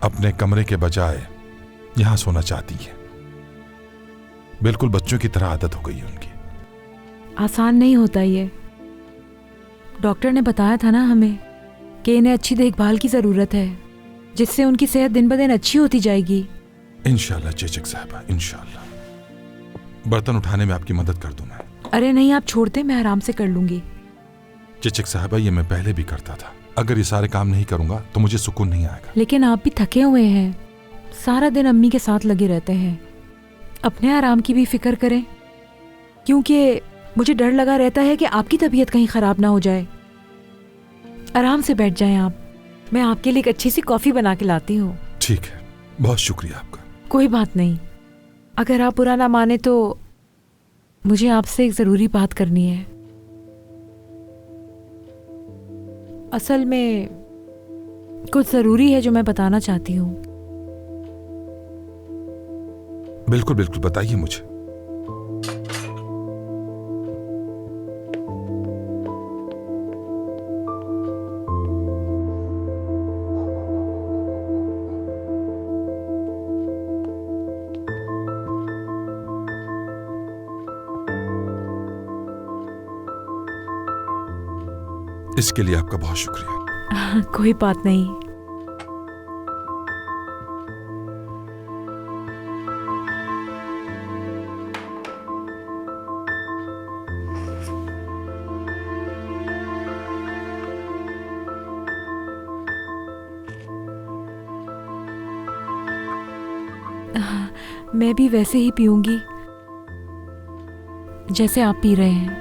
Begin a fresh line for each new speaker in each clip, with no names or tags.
अपने कमरे के बजाय यहां सोना चाहती हैं। बिल्कुल बच्चों की तरह आदत हो गई है उनकी।
आसान नहीं होता ये। डॉक्टर ने बताया था ना हमें कि इन्हें अच्छी देखभाल की जरूरत है, जिससे उनकी सेहत दिन ब दिन अच्छी होती जाएगी।
इंशाल्लाह चेचक साहबा, इंशाल्लाह। बर्तन उठाने में आपकी मदद कर दूं मैं।
अरे नहीं, आप छोड़ दे, मैं आराम से कर लूंगी।
चेचक साहबा, ये मैं पहले भी करता था। अगर ये सारे काम नहीं करूंगा तो मुझे सुकून नहीं आएगा।
लेकिन आप भी थके हुए हैं, सारा दिन अम्मी के साथ लगे रहते हैं। अपने आराम की भी फिक्र करें, क्योंकि मुझे डर लगा रहता है कि आपकी तबीयत कहीं खराब ना हो जाए। आराम से बैठ जाएं आप, मैं आपके लिए एक अच्छी सी कॉफी बना के लाती हूँ।
ठीक है, बहुत शुक्रिया आपका।
कोई बात नहीं। अगर आप बुरा ना माने तो मुझे आपसे एक जरूरी बात करनी है। असल में कुछ जरूरी है जो मैं बताना चाहती हूँ।
बिल्कुल बिल्कुल, बताइए मुझे। इसके लिए आपका बहुत शुक्रिया।
कोई बात नहीं। मैं भी वैसे ही पीऊंगी जैसे आप पी रहे हैं।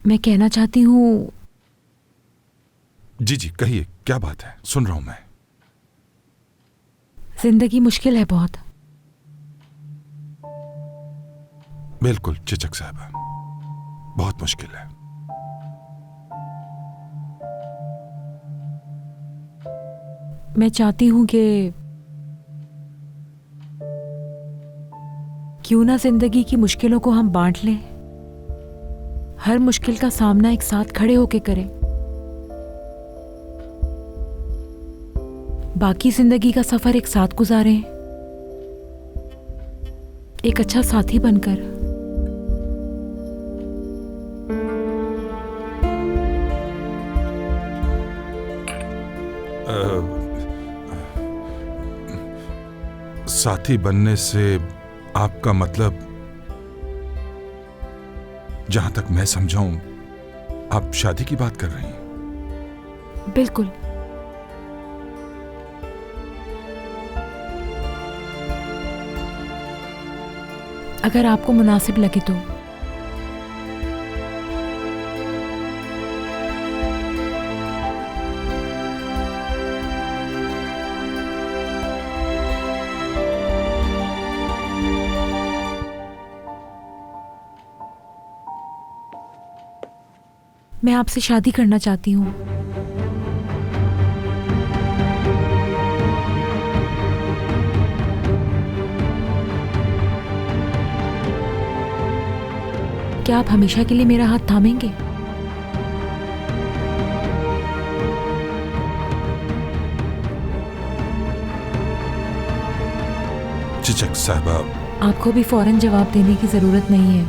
मैं कहना चाहती हूँ।
जी जी, कहिए, क्या बात है, सुन रहा हूं मैं।
जिंदगी मुश्किल है बहुत।
बिल्कुल चिचक साहबा, बहुत मुश्किल है।
मैं चाहती हूं कि क्यों ना जिंदगी की मुश्किलों को हम बांट लें, हर मुश्किल का सामना एक साथ खड़े होकर करें, बाकी जिंदगी का सफर एक साथ गुजारें, एक अच्छा साथी बनकर।
साथी बनने से आपका मतलब, जहां तक मैं समझाऊं, आप शादी की बात कर रही हैं?
बिल्कुल। अगर आपको मुनासिब लगे तो। मैं आपसे शादी करना चाहती हूँ। क्या आप हमेशा के लिए मेरा हाथ थामेंगे?
चिचक साहबा,
आपको भी फौरन जवाब देने की जरूरत नहीं है,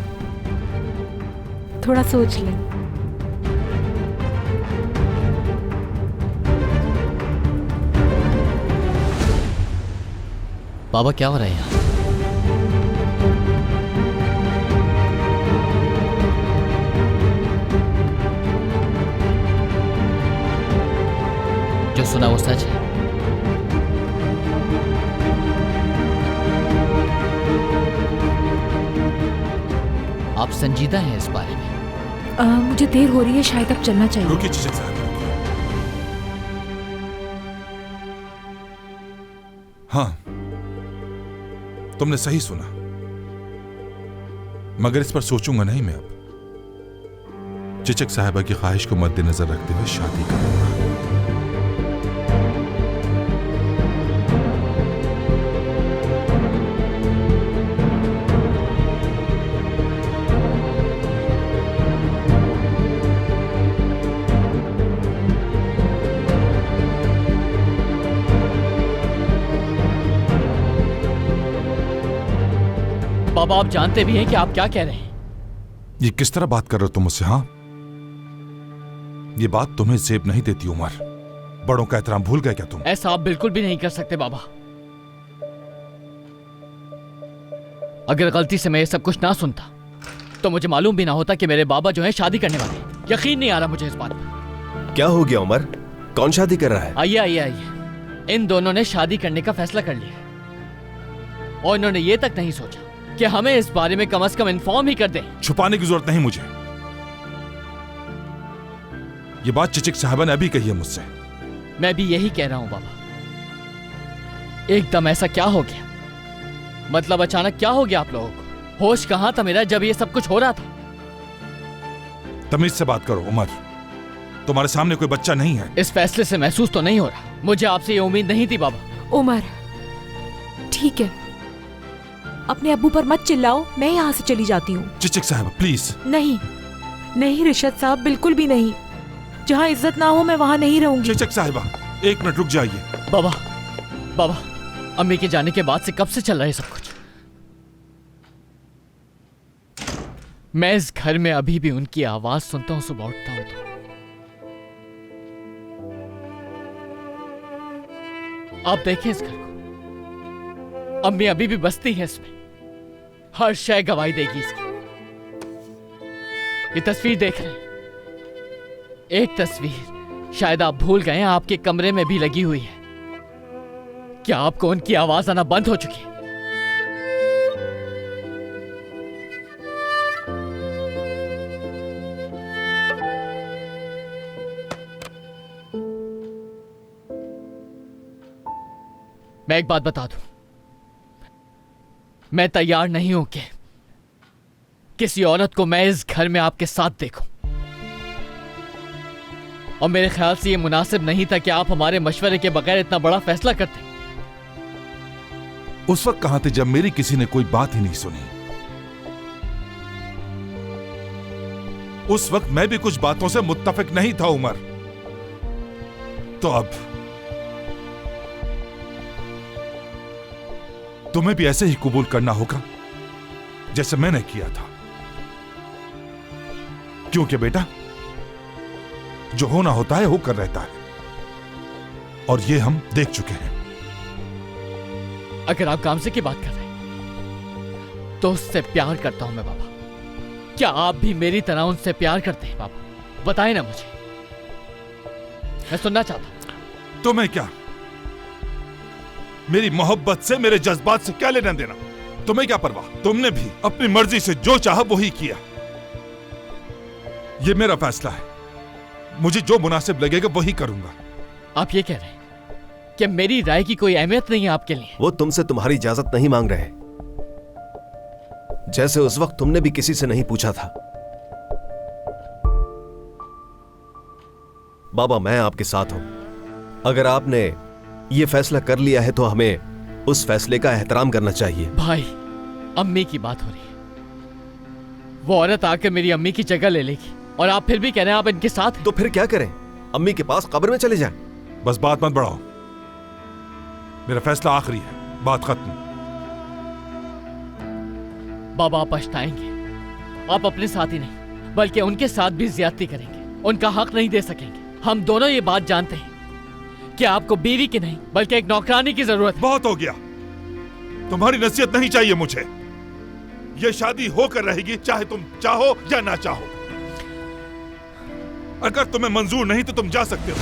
थोड़ा सोच लें।
बाबा क्या हो रहा है यहाँ? जो सुना वो सच है? आप संजीदा हैं इस बारे में?
मुझे देर हो रही है, शायद अब चलना चाहिए।
रुकिए चिचक साहब। हाँ, तुमने सही सुना, मगर इस पर सोचूंगा नहीं मैं अब। चिचक साहबा की ख्वाहिश को मद्देनजर रखते हुए शादी करूंगा।
बाबा आप जानते भी हैं कि आप क्या कह रहे हैं।
ये किस तरह बात कर रहे हो तुम मुझसे? हाँ, ये बात तुम्हें जेब नहीं देती उमर। बड़ों का एहतराम भूल गए क्या तुम?
ऐसा आप बिल्कुल भी नहीं कर सकते बाबा। अगर गलती से मैं ये सब कुछ ना सुनता तो मुझे मालूम भी ना होता कि मेरे बाबा जो है शादी करने वाले हैं। यकीन नहीं आ रहा मुझे इस बात पर।
क्या हो गया उमर? कौन शादी कर रहा है?
आइए आइए आइए, इन दोनों ने शादी करने का फैसला कर लिया और इन्होंने ये तक नहीं सोचा कि हमें इस बारे में कम से कम इन्फॉर्म ही कर दें।
छुपाने की जरूरत नहीं मुझे। ये बात चिचिक साहबा ने अभी कही है मुझसे।
मैं भी यही कह रहा हूं बाबा। एकदम ऐसा क्या हो गया? मतलब अचानक क्या हो गया आप लोगों को? होश कहां था मेरा जब ये सब कुछ हो रहा था?
तमीज से बात करो उमर, तुम्हारे सामने कोई बच्चा नहीं है।
इस फैसले से महसूस तो नहीं हो रहा। मुझे आपसे ये उम्मीद नहीं थी बाबा।
उमर ठीक है, अपने अब्बू पर मत चिल्लाओ, मैं यहाँ से चली जाती हूँ।
चिचिक साहब प्लीज।
नहीं नहीं रिशद साहब, बिल्कुल भी नहीं। जहाँ इज्जत ना हो मैं वहाँ नहीं रहूंगी।
चिचिक साहिबा एक मिनट रुक जाइए।
बाबा बाबा, अम्मी के जाने के बाद से कब से चल रहा है सब कुछ? मैं इस घर में अभी भी उनकी आवाज सुनता हूं सुबह उठता हूं तो। आप देखें इस घर को, अम्मी अभी भी बसती है इसमें। हर शय गवाही देगी इसकी। ये तस्वीर देख रहे हैं, एक तस्वीर शायद आप भूल गए, आपके कमरे में भी लगी हुई है। क्या आपको उनकी आवाज आना बंद हो चुकी है? मैं एक बात बता दूं, मैं तैयार नहीं हूं कि किसी औरत को मैं इस घर में आपके साथ देखूं। और मेरे ख्याल से यह मुनासिब नहीं था कि आप हमारे मशवरे के बगैर इतना बड़ा फैसला करते।
उस वक्त कहां थे जब मेरी किसी ने कोई बात ही नहीं सुनी? उस वक्त मैं भी कुछ बातों से मुत्तफिक नहीं था उमर। तो अब तुम्हें भी ऐसे ही कबूल करना होगा जैसे मैंने किया था। क्योंकि बेटा, जो होना होता है होकर रहता है, और ये हम देख चुके हैं।
अगर आप गामसे की बात कर रहे हैं तो उससे प्यार करता हूं मैं बाबा। क्या आप भी मेरी तरह उनसे प्यार करते हैं बाबा? बताएं ना मुझे, मैं सुनना चाहता हूं।
तुम्हें क्या, मेरी मोहब्बत से, मेरे जज्बात से क्या लेना देना? तुम्हें क्या परवाह? तुमने भी अपनी मर्जी से जो चाहा वही किया। यह मेरा फैसला है, मुझे जो मुनासिब लगेगा वही करूंगा।
आप ये कह रहे हैं कि मेरी राय की कोई अहमियत नहीं है आपके लिए?
वो तुमसे तुम्हारी इजाजत नहीं मांग रहे, जैसे उस वक्त तुमने भी किसी से नहीं पूछा था। बाबा मैं आपके साथ हूं। अगर आपने ये फैसला कर लिया है तो हमें उस फैसले का एहतराम करना चाहिए।
भाई, अम्मी की बात हो रही है। वो औरत आकर मेरी अम्मी की जगह ले लेगी और आप फिर भी कह रहे हैं आप इनके साथ?
तो फिर क्या करें? अम्मी के पास कब्र में चले जाएं।
बस बात मत बढ़ाओ, मेरा फैसला आखिरी है, बात खत्म।
बाबा आप पछताएंगे। आप अपने साथ ही नहीं बल्कि उनके साथ भी ज्यादती करेंगे, उनका हक नहीं दे सकेंगे। हम दोनों ये बात जानते हैं कि आपको बीवी की नहीं बल्कि एक नौकरानी की जरूरत है।
बहुत हो गया, तुम्हारी नसीहत नहीं चाहिए मुझे। यह शादी होकर रहेगी चाहे तुम चाहो या ना चाहो। अगर तुम्हें मंजूर नहीं तो तुम जा सकते हो।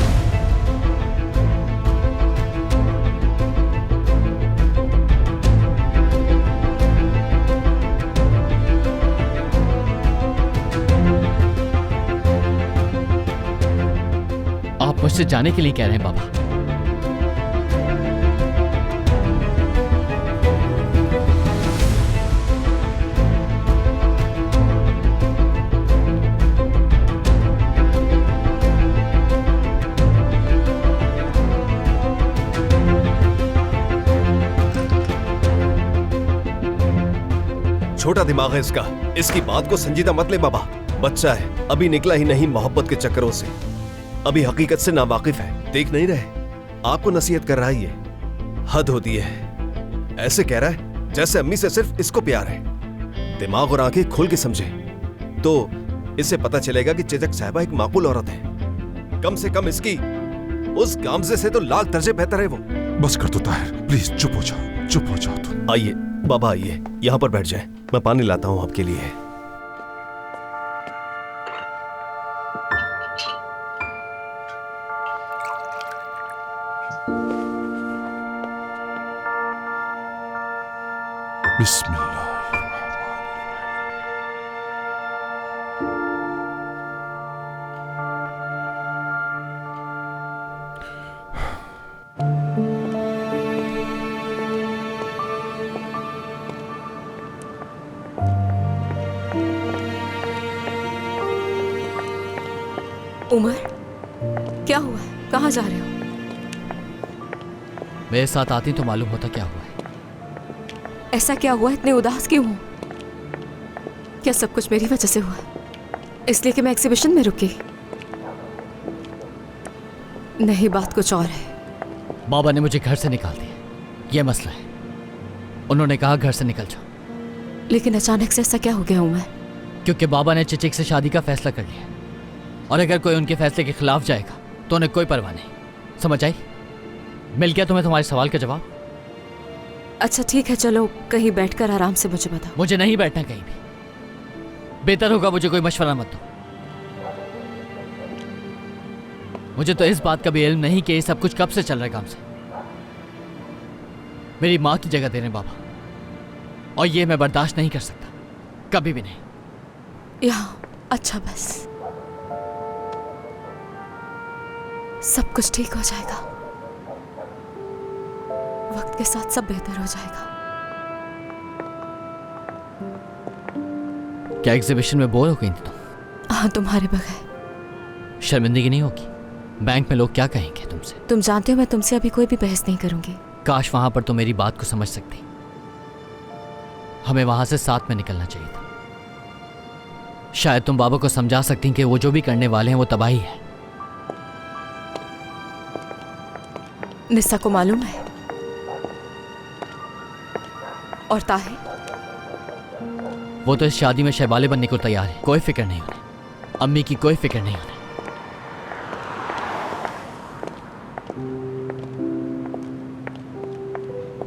आप मुझसे जाने के लिए कह रहे हैं बाबा?
छोटा दिमाग है इसका, इसकी बात को संजीदा मत ले बाबा। बच्चा है, अभी निकला ही नहीं मोहब्बत के चक्करों से, अभी हकीकत से नावाकिफ है। देख नहीं रहे आपको नसीहत कर रहा है। ये हद होती है। ऐसे कह रहा है जैसे अम्मी से सिर्फ इसको प्यार है। दिमाग और आंखें खोल के समझे तो इससे पता चलेगा कि चेचक साहिबा एक माकूल औरत है। कम से कम इसकी उस गामजे से तो लाख दर्जे बेहतर है वो।
बस कर दो ताहिर, प्लीज चुप हो जाओ तुम।
आइए बाबा, आइए यहाँ पर बैठ जाए, मैं पानी लाता हूँ आपके लिए।
बिस्मिल्लाह।
उमर, क्या हुआ है? कहाँ जा रहे हो?
मेरे साथ आती तो मालूम होता क्या हुआ है।
ऐसा क्या हुआ? इतने उदास क्यों हो? क्या सब कुछ मेरी वजह से हुआ? इसलिए कि मैं एग्जीबिशन में रुकी? नहीं, बात कुछ और है।
बाबा ने मुझे घर से निकाल दिया, यह मसला है। उन्होंने कहा घर से निकल जाओ।
लेकिन अचानक से ऐसा क्या हो गया उमर?
क्योंकि बाबा ने चिचिक से शादी का फैसला कर लिया, और अगर कोई उनके फैसले के खिलाफ जाएगा तो उन्हें कोई परवाह नहीं। समझ आई? मिल गया तुम्हें तुम्हारे सवाल का जवाब?
अच्छा ठीक है, चलो कहीं बैठकर आराम से मुझे बताओ।
मुझे नहीं बैठना कहीं भी। बेहतर होगा मुझे कोई मशवरा मत दो। मुझे तो इस बात का भी इल्म नहीं कि ये सब कुछ कब से चल रहा है काम से। मेरी माँ की जगह दे रहे बाबा, और ये मैं बर्दाश्त नहीं कर सकता, कभी भी नहीं।
यहाँ अच्छा, बस सब कुछ ठीक हो जाएगा। वक्त के साथ सब बेहतर हो जाएगा।
क्या एग्जीबिशन में बोर हो गई थी तुम?
हाँ, तुम्हारे बगैर।
शर्मिंदगी नहीं होगी? बैंक में लोग क्या कहेंगे तुमसे?
तुम जानते हो मैं तुमसे अभी कोई भी बहस नहीं करूंगी।
काश वहां पर तुम मेरी बात को समझ सकती। हमें वहां से साथ में निकलना चाहिए था। शायद तुम बाबा को समझा सकती कि वो जो भी करने वाले हैं वो तबाही है।
निस्सा को मालूम है? और ताहिर?
वो तो इस शादी में शहबाले बनने को तैयार है, कोई फिक्र नहीं उन्हें। अम्मी की कोई फिक्र नहीं उन्हें।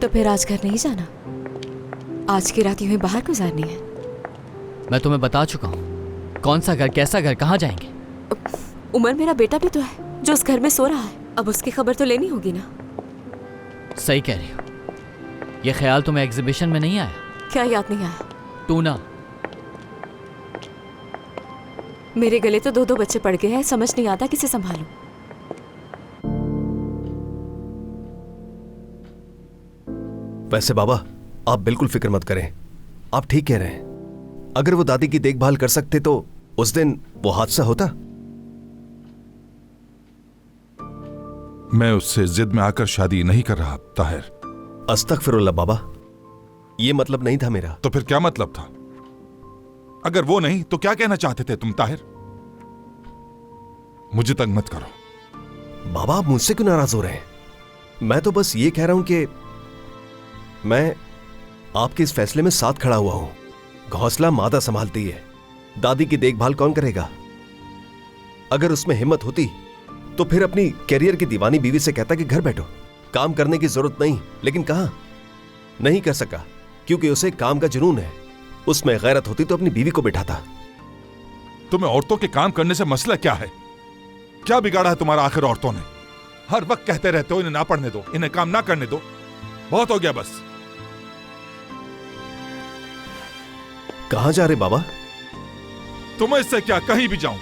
तो फिर आज घर नहीं जाना? आज की रात यूं ही बाहर गुजारनी है?
मैं तुम्हें बता चुका हूं कौन सा घर, कैसा घर, कहां जाएंगे।
उमर, मेरा बेटा भी तो है जो उस घर में सो रहा है। अब उसकी खबर तो लेनी होगी ना?
सही कह रही हो। ये ख्याल तुम्हें एग्जीबिशन में नहीं आया?
क्या याद नहीं आया?
टूना।
मेरे गले तो 2-2 बच्चे पड़ गए हैं, समझ नहीं आता किसे संभालूं।
वैसे बाबा, आप बिल्कुल फिक्र मत करें, आप ठीक कह रहे हैं। अगर वो दादी की देखभाल कर सकते तो उस दिन वो हादसा होता।
मैं उससे जिद में आकर शादी नहीं कर रहा ताहिर।
अस्तगफिरुल्लाह बाबा, ये मतलब नहीं था मेरा।
तो फिर क्या मतलब था? अगर वो नहीं तो क्या कहना चाहते थे तुम ताहिर? मुझे तंग मत करो।
बाबा, आप मुझसे क्यों नाराज हो रहे हैं? मैं तो बस ये कह रहा हूं कि मैं आपके इस फैसले में साथ खड़ा हुआ हूं। घोंसला मादा संभालती है, दादी की देखभाल कौन करेगा? अगर उसमें हिम्मत होती तो फिर अपनी कैरियर की दीवानी बीवी से कहता कि घर बैठो, काम करने की जरूरत नहीं। लेकिन कहां, नहीं कर सका क्योंकि उसे काम का जुनून है। उसमें गैरत होती तो अपनी बीवी को बिठाता।
तुम्हें औरतों के काम करने से मसला क्या है? क्या बिगाड़ा है तुम्हारा आखिर औरतों ने? हर वक्त कहते रहते हो इन्हें ना पढ़ने दो, इन्हें काम ना करने दो। बहुत हो गया बस।
कहां जा रहे बाबा?
तुम्हें इससे क्या, कहीं भी जाऊं।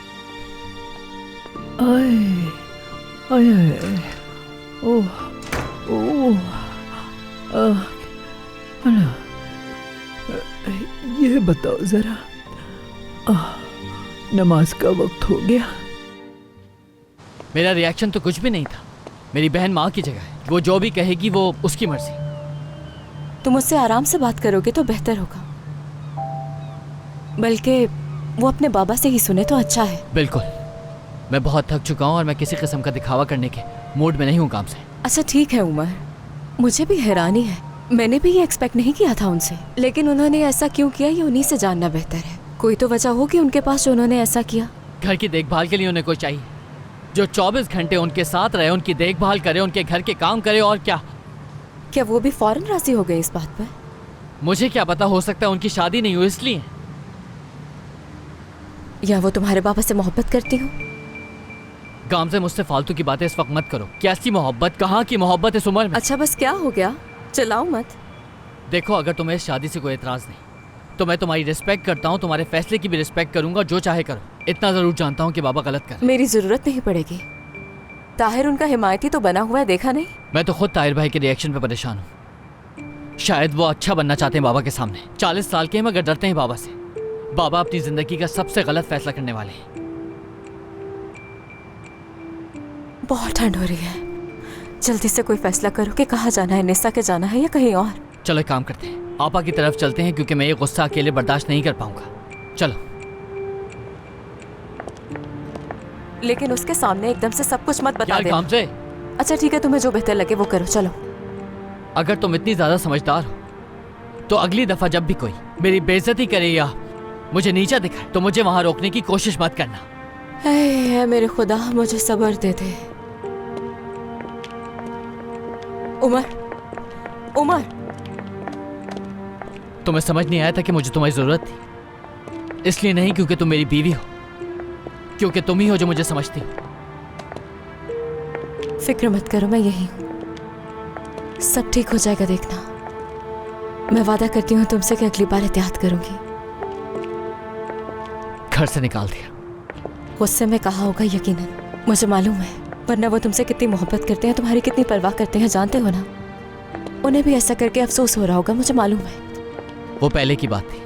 ये बताओ जरा, नमाज का वक्त हो गया?
मेरा रिएक्शन तो कुछ भी नहीं था। मेरी बहन माँ की जगह है, वो जो भी कहेगी वो उसकी मर्जी।
तुम मुझसे आराम से बात करोगे तो बेहतर होगा, बल्कि वो अपने बाबा से ही सुने तो अच्छा है।
बिल्कुल, मैं बहुत थक चुका हूँ और मैं किसी किस्म का दिखावा करने के मूड में नहीं हूँ काम से।
अच्छा ठीक है उमर, मुझे भी हैरानी है मैंने भी ये एक्सपेक्ट नहीं किया था उनसे, लेकिन उन्होंने ऐसा क्यों किया ये उन्हीं से जानना बेहतर है। कोई तो वजह होगी उनके पास जो उन्होंने ऐसा किया।
घर की देखभाल के लिए उन्हें कोई चाहिए जो 24 घंटे उनके साथ रहे, उनकी देखभाल करे, उनके घर के काम करे। और क्या
वो भी फौरन राजी हो गए इस बात पर?
मुझे क्या पता, हो सकता है उनकी शादी नहीं हुई इसलिए।
या वो तुम्हारे पापा से मोहब्बत करती हो?
गाम से मुझसे फालतू की बातें इस वक्त मत करो। कैसी मोहब्बत, कहाँ की मोहब्बत इस उम्र में?
अच्छा बस क्या हो गया, चलाओ मत।
देखो, अगर तुम्हें इस शादी से कोई एतराज नहीं तो मैं तुम्हारी रिस्पेक्ट करता हूँ, तुम्हारे फैसले की भी रिस्पेक्ट करूंगा, जो चाहे करो। इतना जरूर जानता हूँ कि बाबा गलत कर।
मेरी जरूरत नहीं पड़ेगी। ताहिर उनका हिमायती तो बना हुआ है, देखा नहीं?
मैं तो खुद ताहिर भाई के रिएक्शन पे परेशान हूँ। शायद वो अच्छा बनना चाहते हैं बाबा के सामने। 40 साल के हैं मगर डरते हैं बाबा से। बाबा अपनी जिंदगी का सबसे गलत फैसला करने वाले हैं।
बहुत ठंड हो रही है, जल्दी से कोई फैसला करो कि कहाँ जाना है, निसा के जाना है या कहीं और।
चलो एक काम करते हैं, आपा की तरफ चलते हैं क्योंकि मैं ये गुस्सा अकेले बर्दाश्त नहीं कर पाऊंगा। चलो।
लेकिन उसके सामने एकदम से सब कुछ मत बता
यार
देना।
काम से।
अच्छा ठीक है, तुम्हें जो बेहतर लगे वो करो, चलो।
अगर तुम इतनी ज्यादा समझदार हो तो अगली दफा जब भी कोई मेरी बेइज्जती करे या मुझे नीचा दिखाए तो मुझे वहां रोकने की कोशिश मत करना।
है मेरे खुदा, मुझे सब्र दे दे। उमर,
तुम्हें समझ नहीं आया था कि मुझे तुम्हारी जरूरत थी? इसलिए नहीं क्योंकि तुम मेरी बीवी हो, क्योंकि तुम ही हो जो मुझे समझती हो।
फिक्र मत करो, मैं यही हूँ, सब ठीक हो जाएगा, देखना। मैं वादा करती हूँ तुमसे कि अगली बार एहतियात करूंगी।
घर से निकाल दिया।
गुस्से में कहा होगा यकीनन, मुझे मालूम है, वरना वो तुमसे कितनी मोहब्बत करते हैं, तुम्हारी कितनी परवाह करते हैं, जानते हो ना। उन्हें भी ऐसा करके अफसोस हो रहा होगा, मुझे मालूम है।
वो पहले की बात थी।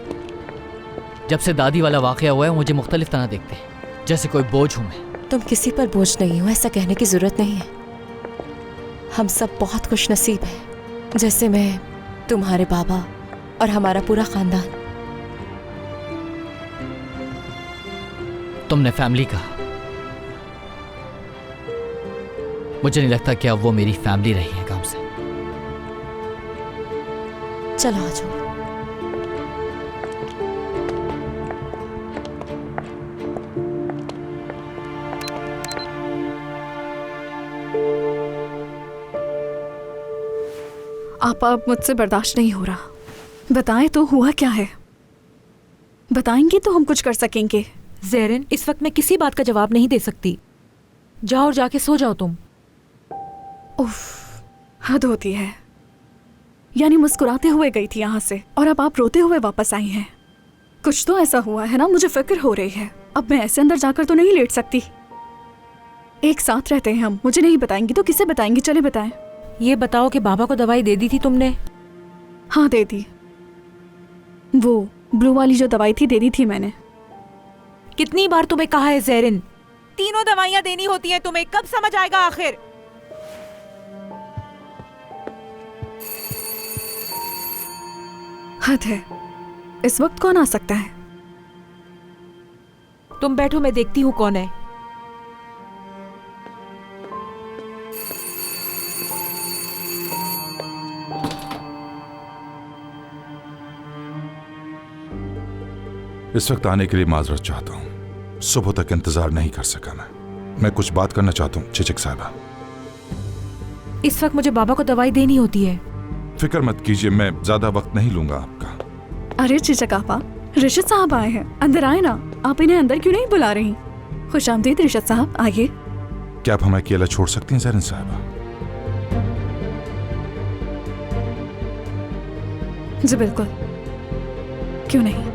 जब से दादी वाला वाकया हुआ है मुझे मुख्तलिफ तरह देखते हैं, जैसे कोई बोझ हूं मैं।
तुम किसी पर बोझ नहीं हो, ऐसा कहने की जरूरत नहीं है। हम सब बहुत खुश नसीब हैं, जैसे मैं, तुम्हारे बाबा और हमारा पूरा खानदान।
तुमने फैमिली कहा, मुझे नहीं लगता कि अब वो मेरी फैमिली रही है काम से।
चलो आ जाओ।
आपा, अब मुझसे बर्दाश्त नहीं हो रहा। बताएं तो हुआ क्या है? बताएंगे तो हम कुछ कर सकेंगे।
ज़ेरिन, इस वक्त मैं किसी बात का जवाब नहीं दे सकती। जाओ और जाके सो जाओ तुम।
उफ, हद होती है। यानी मुस्कुराते हुए गई थी यहाँ से और अब आप रोते हुए वापस आई हैं। कुछ तो ऐसा हुआ है ना, मुझे फिक्र हो रही है। अब मैं ऐसे अंदर जाकर तो नहीं लेट सकती। एक साथ रहते हैं हम, मुझे नहीं बताएंगी तो किसे बताएंगी? चले बताएं।
ये बताओ कि बाबा को दवाई दे दी थी तुमने?
हाँ दे दी, वो ब्लू वाली जो दवाई थी दे दी थी मैंने।
कितनी बार तुम्हें कहा है ज़ेरिन, तीनों दवाइयां देनी होती हैं तुम्हें, कब समझ आएगा आखिर?
हद है, इस वक्त कौन आ सकता है?
तुम बैठो, मैं देखती हूँ कौन है।
इस वक्त आने के लिए माजरत चाहता हूँ, सुबह तक इंतजार नहीं कर सका मैं कुछ बात करना चाहता हूँ चिचक साहबा।
इस वक्त मुझे बाबा को दवाई देनी होती है।
फिक्र मत कीजिए, मैं ज्यादा वक्त नहीं लूंगा आपका।
अरे चिचक आपा, रिशद साहब आए हैं, अंदर आए ना। आप इन्हें अंदर क्यों नहीं बुला रही? खुशामदीद रिशद साहब, आइए।
क्या आप हमें अकेला छोड़ सकती हैं ज़ेरिन साहबा?
जी बिल्कुल, क्यों नहीं।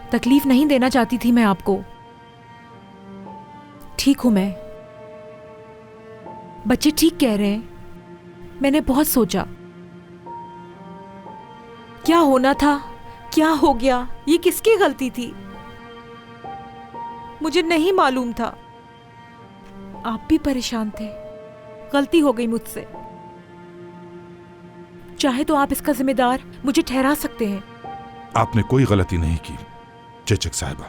तकलीफ नहीं देना चाहती थी मैं आपको। ठीक हूं मैं। बच्चे ठीक कह रहे हैं। मैंने बहुत सोचा, क्या होना था, क्या हो गया, ये किसकी गलती थी, मुझे नहीं मालूम था। आप भी परेशान थे, गलती हो गई मुझसे। चाहे तो आप इसका जिम्मेदार मुझे ठहरा सकते हैं,
आपने कोई गलती नहीं की चेचक साहिबा,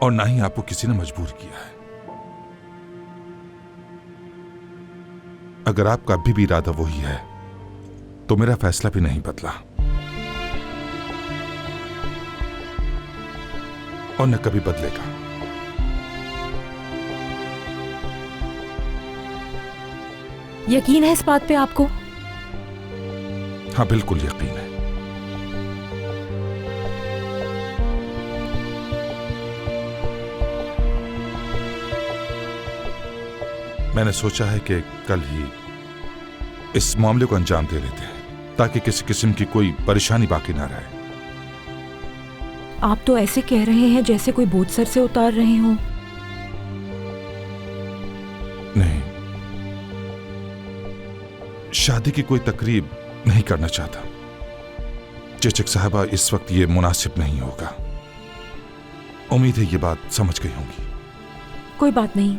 और ना ही आपको किसी ने मजबूर किया है। अगर आपका अभी भी इरादा वही है तो मेरा फैसला भी नहीं बदला, और न कभी बदलेगा।
यकीन है इस बात पे आपको?
हाँ, बिल्कुल यकीन है। मैंने सोचा है कि कल ही इस मामले को अंजाम दे लेते हैं ताकि किसी किस्म की कोई परेशानी बाकी ना रहे।
आप तो ऐसे कह रहे हैं जैसे कोई बोझ सर से उतार रहे हो।
नहीं, शादी की कोई तकरीब नहीं करना चाहता चेचक साहबा, इस वक्त ये मुनासिब नहीं होगा। उम्मीद है ये बात समझ गई होंगी।
कोई बात नहीं,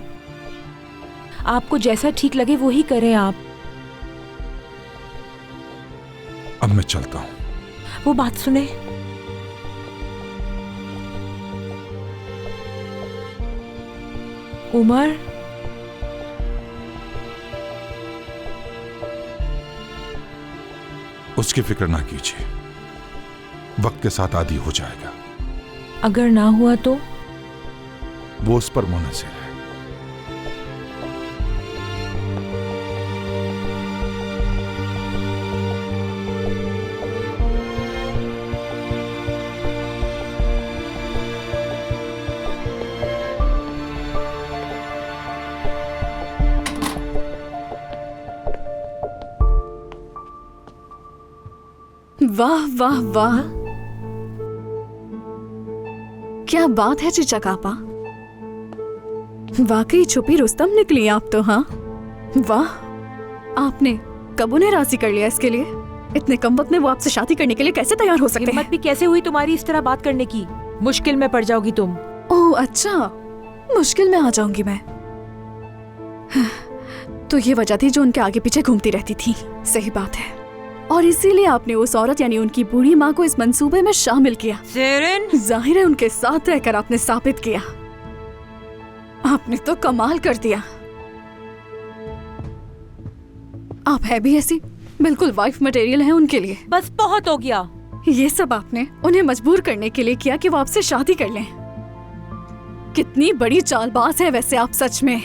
आपको जैसा ठीक लगे वो ही करें आप।
अब मैं चलता हूं।
वो बात सुने, उमर,
उसकी फिक्र ना कीजिए, वक्त के साथ आदी हो जाएगा।
अगर ना हुआ तो?
वो उस पर मुनहसर है।
वाह वाह वाह, क्या बात है चिचक आपा, वाकई छुपी रुस्तम निकली आप तो। हाँ वाह, आपने कब उन्हें राजी कर लिया इसके लिए? इतने कम वक्त में वो आपसे शादी करने के लिए कैसे तैयार हो सकते
हिम्मत
हैं?
भी कैसे हुई तुम्हारी इस तरह बात करने की? मुश्किल में पड़ जाओगी तुम।
ओह अच्छा, मुश्किल में आ जाऊंगी मैं। तो ये वजह थी जो उनके आगे पीछे घूमती रहती थी। सही बात है, और इसीलिए आपने उस औरत यानी उनकी बूढ़ी माँ को इस मंसूबे में शामिल किया। जाहिर है उनके साथ रहकर आपने साबित किया। आपने तो कमाल कर दिया। आप है भी ऐसी, बिल्कुल वाइफ मटेरियल है उनके लिए।
बस बहुत हो गया।
ये सब आपने उन्हें मजबूर करने के लिए किया कि वो आपसे शादी कर लें। कितनी बड़ी चालबाज है वैसे आप सच में।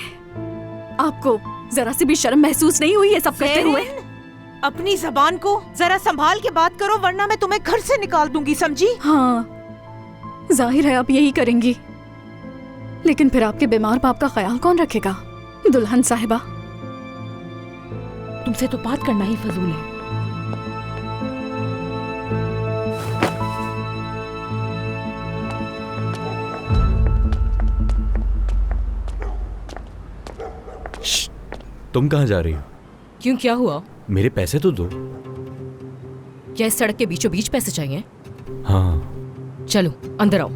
आपको जरा सी भी शर्म महसूस नहीं हुई ये सब करते हुए?
अपनी जबान को जरा संभाल के बात करो, वरना मैं तुम्हें घर से निकाल दूंगी, समझी?
हाँ, जाहिर है आप यही करेंगी, लेकिन फिर आपके बीमार बाप का ख्याल कौन रखेगा दुल्हन साहिबा?
तुमसे तो बात करना ही फजूल है।
तुम कहाँ जा रही हो?
क्यों, क्या हुआ?
मेरे पैसे तो दो।
क्या इस सड़क के बीचों बीच पैसे चाहिए?
हाँ।
चलो अंदर आओ।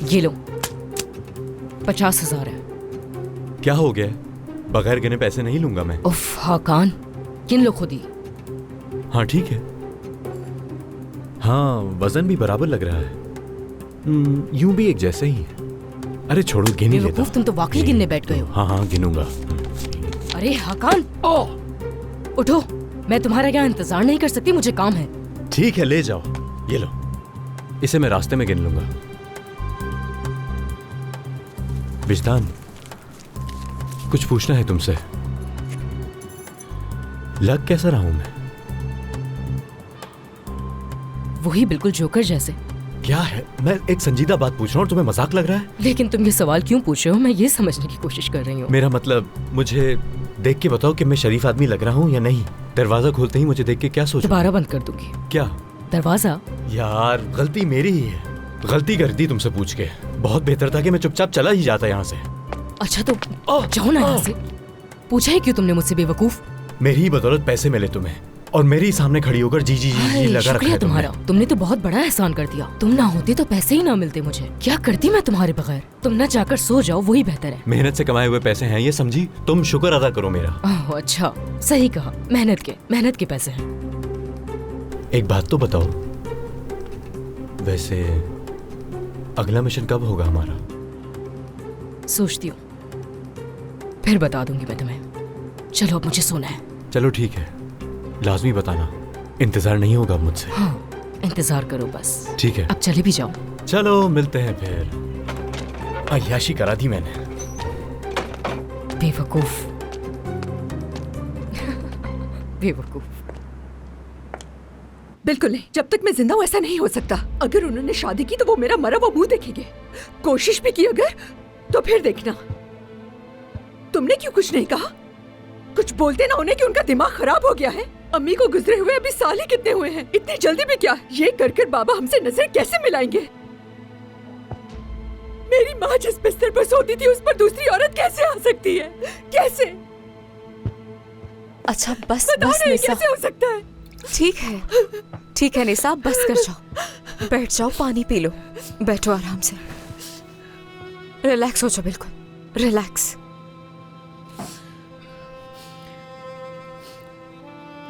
ये लो, 50,000 है।
क्या हो गया? बगैर गिने पैसे नहीं लूंगा मैं।
उफ हाकान, गिन लो खुद ही।
हाँ ठीक है। हाँ, वजन भी बराबर लग रहा है। यूं भी एक जैसे ही है। अरे छोड़ो, गिन ही लेता हूं।
तुम तो वाकई गिनने बैठ गए हो।
हाँ हाँ गिनूंगा।
अरे हाकान, उठो, मैं तुम्हारा यहाँ इंतजार नहीं कर सकती, मुझे काम है।
ठीक है, ले जाओ। ये लो, इसे मैं रास्ते में गिन लूंगा। विजदान, कुछ पूछना है तुमसे। लग कैसा रहा हूं मैं?
वही बिल्कुल जोकर जैसे।
क्या है? मैं एक संजीदा बात पूछ रहा हूँ और तुम्हें मजाक लग रहा है?
लेकिन तुम ये सवाल क्यों पूछ रहे हो? मैं ये समझने की कोशिश कर रही हूँ।
मेरा मतलब, मुझे देख के बताओ कि मैं शरीफ आदमी लग रहा हूँ या नहीं। दरवाजा खोलते ही मुझे देख के क्या सोचो?
दोबारा बंद कर दूंगी।
क्या
दरवाजा?
यार, गलती मेरी ही है। गलती कर दी तुमसे पूछ के। बहुत बेहतर था कि मैं चुपचाप चला ही जाता यहाँ से।
अच्छा तो जाओ ना यहाँ से। पूछा ही क्यों तुमने मुझसे बेवकूफ?
मेरी ही बदौलत पैसे मिले तुम्हें, और मेरे ही सामने खड़ी होकर जी जी जी जी
अरे,
लगा रखा
शुक्रिया
है तुमने।
तुम्हारा। तुमने तो बहुत बड़ा एहसान कर दिया। तुम ना होती तो पैसे ही ना मिलते मुझे। क्या करती मैं तुम्हारे बगैर? तुम ना जाकर सो जाओ, वही बेहतर है।
मेहनत से कमाए हुए पैसे हैं ये, समझी? तुम शुक्र अदा करो मेरा।
ओह, अच्छा, सही कहा। मेहनत के पैसे हैं।
एक बात तो बताओ, वैसे अगला मिशन कब होगा हमारा?
सोचती हूँ, फिर बता दूंगी मैं तुम्हें। चलो अब मुझे सोना है।
चलो ठीक है, लाजमी बताना, इंतजार नहीं होगा मुझसे।
हाँ, इंतजार करो बस।
ठीक है,
अब चले भी जाओ।
चलो मिलते हैं फिर। अय्याशी करा दी मैंने।
बेवकूफ। बेवकूफ।
बिल्कुल नहीं, जब तक मैं जिंदा हूँ ऐसा नहीं हो सकता। अगर उन्होंने शादी की तो वो मेरा मरा हुआ मुंह देखेंगे। कोशिश भी की अगर, तो फिर देखना। तुमने क्यों कुछ नहीं कहा? कुछ बोलते ना उन्हें कि उनका दिमाग खराब हो गया है। अम्मी को गुजरे हुए अभी साल ही कितने हुए हैं, इतनी जल्दी भी क्या? ये कर बाबा हमसे नजर कैसे मिलाएंगे? मेरी माँ जिस बिस्तर पर सोती थी उस पर दूसरी औरत कैसे आ सकती है? कैसे?
अच्छा बस
पता
बस
नहीं
निशा,
कैसे हो सकता है?
ठीक है निशा, बस कर जाओ। बैठ जाओ, पानी पी लो, बैठो आराम से, रिलैक्स हो जाओ, बिल्कुल रिलैक्स।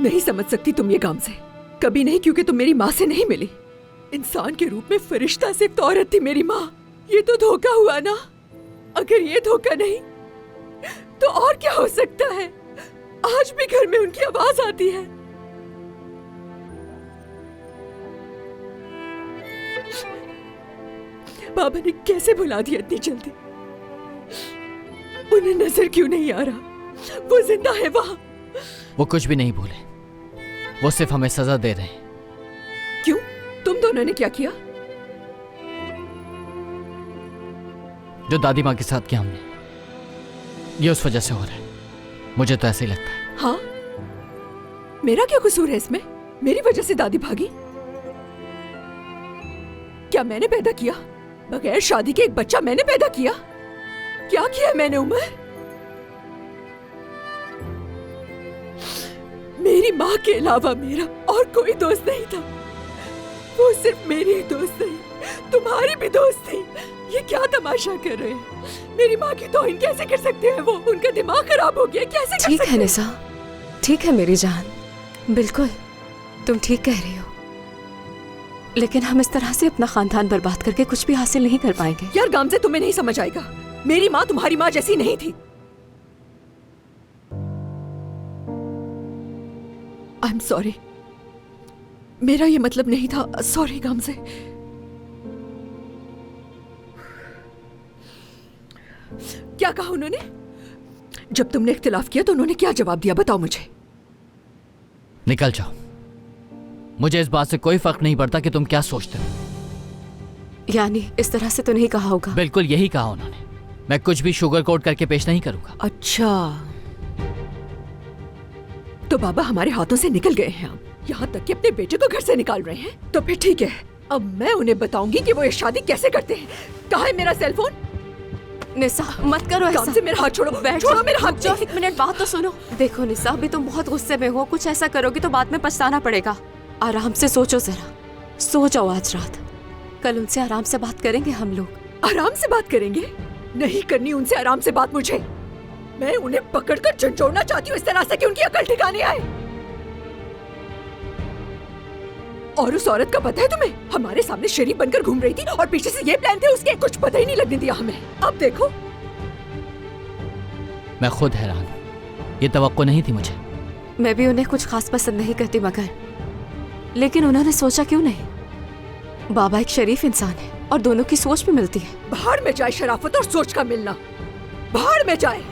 नहीं समझ सकती तुम ये काम से, कभी नहीं, क्योंकि तुम मेरी माँ से नहीं मिली। इंसान के रूप में फरिश्ता सिर्फ तो औरत थी मेरी माँ। ये तो धोखा हुआ ना। अगर ये धोखा नहीं तो और क्या हो सकता है? आज भी घर में उनकी आवाज आती है। बाबा ने कैसे भुला दिया इतनी जल्दी? उन्हें नजर क्यों नहीं आ रहा? वो जिंदा है वहां।
वो कुछ भी नहीं भूले, वो सिर्फ हमें सजा दे रहे हैं।
क्यों? तुम दोनों ने क्या किया?
जो दादी माँ के साथ किया हमने, ये उस वजह से हो रहा है। मुझे तो ऐसे ही लगता है।
हाँ, मेरा क्या कसूर है इसमें? मेरी वजह से दादी भागी? क्या मैंने पैदा किया? बगैर शादी के एक बच्चा मैंने पैदा किया? क्या किया मैंने उमर? मेरी माँ के अलावा मेरा और कोई दोस्त नहीं था। वो सिर्फ मेरी ही दोस्त नहीं, तुम्हारी भी दोस्त थी। ये क्या तमाशा कर रहे हैं? मेरी माँ की तौहीन कैसे कर सकते हैं वो? उनका दिमाग खराब हो गया, कैसे कर
ठीक
सकते
है
हैं?
निशा, ठीक है मेरी जान, बिल्कुल तुम ठीक कह रही हो, लेकिन हम इस तरह से अपना खानदान बर्बाद करके कुछ भी हासिल नहीं कर पाएंगे।
यार गामज़े, तुम्हें नहीं समझ आएगा। मेरी माँ तुम्हारी माँ जैसी नहीं थी। आई एम सॉरी, मेरा ये मतलब नहीं था। सॉरी गामज़े। क्या कहा उन्होंने? जब तुमने इख्तिलाफ किया तो उन्होंने क्या जवाब दिया? बताओ मुझे।
निकल जाओ, मुझे इस बात से कोई फर्क नहीं पड़ता कि तुम क्या सोचते हो।
यानी इस तरह से तो नहीं कहा होगा?
बिल्कुल यही कहा उन्होंने। मैं कुछ भी शुगर कोट करके पेश नहीं करूंगा।
अच्छा, तो बाबा हमारे हाथों से निकल गए हैं। अब यहाँ तक कि अपने बेटे को घर से निकाल रहे हैं। तो फिर ठीक है, अब मैं उन्हें बताऊंगी कि वो ये शादी कैसे करते हैं। कहाँ है मेरा सेलफोन?
निशा मत करो ऐसा।
से मेरा हाथ छोड़ो, छोड़ो मेरा हाथ।
जो एक मिनट बात तो सुनो। देखो निशा, अभी तुम बहुत गुस्से में हो, कुछ ऐसा करोगी तो बाद में पछताना पड़ेगा। आराम से सोचो जरा, सो जाओ आज रात, कल उनसे आराम से बात करेंगे हम लोग।
आराम से बात करेंगे? नहीं करनी उनसे आराम से बात मुझे। मैं उन्हें पकड़कर झंझोड़ना चाहती हूँ इस तरह से कि उनकी अकल ठिकाने आए। और उस औरत का पता है तुम्हें? हमारे सामने शरीफ बनकर घूम रही थी और पीछे से ये प्लान थे उसके। कुछ पता ही नहीं लगने दिया हमें। अब देखो,
मैं खुद हैरान हूं, ये तवक्को नहीं थी मुझे।
मैं भी उन्हें कुछ खास पसंद नहीं करती, मगर लेकिन उन्होंने सोचा क्यों नहीं? बाबा एक शरीफ इंसान है और दोनों की सोच भी मिलती है।
बाहर में जाए शराफत और सोच का मिलना, बाहर में जाए।